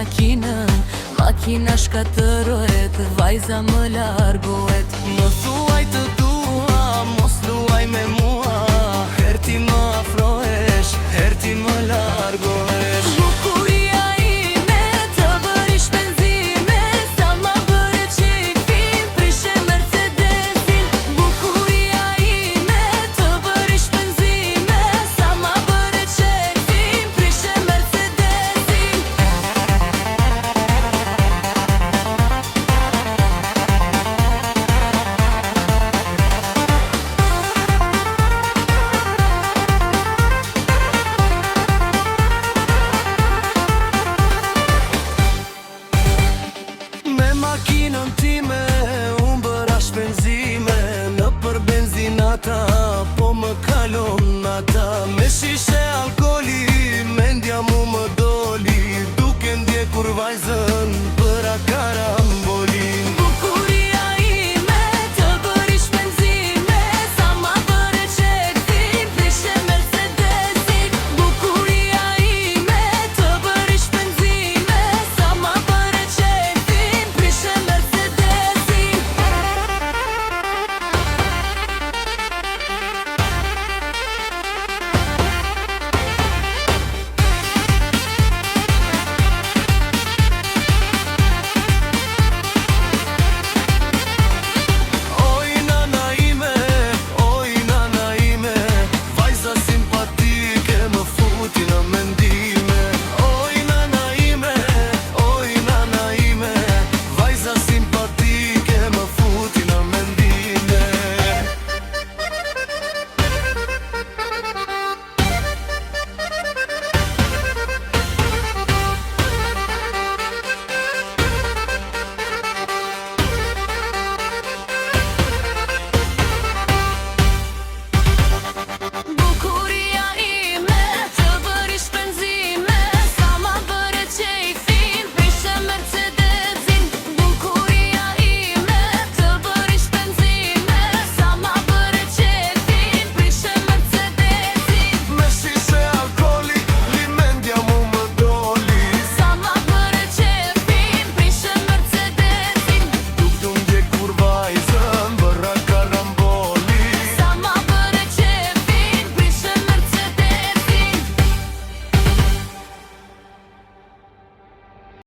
makinën, makina shkatërohet, vajza më largohet. Më thuaj të dua, mos luaj me mua, her ti më afrohesh, her ti më largohesh. Bukuria ime të bëri shpenzime, sa ma bëre qefin, prishe Mercedesin. Bukuria ime të bëri shpenzime, sa ma bëre qefin, prishe Mercedesin. Me makinën time unë bëra shpenzime, në për benzinata po më kalon nata. Me shishe alkoli, mendja mu më doli, duke ndjekur vajzën për a karambolin.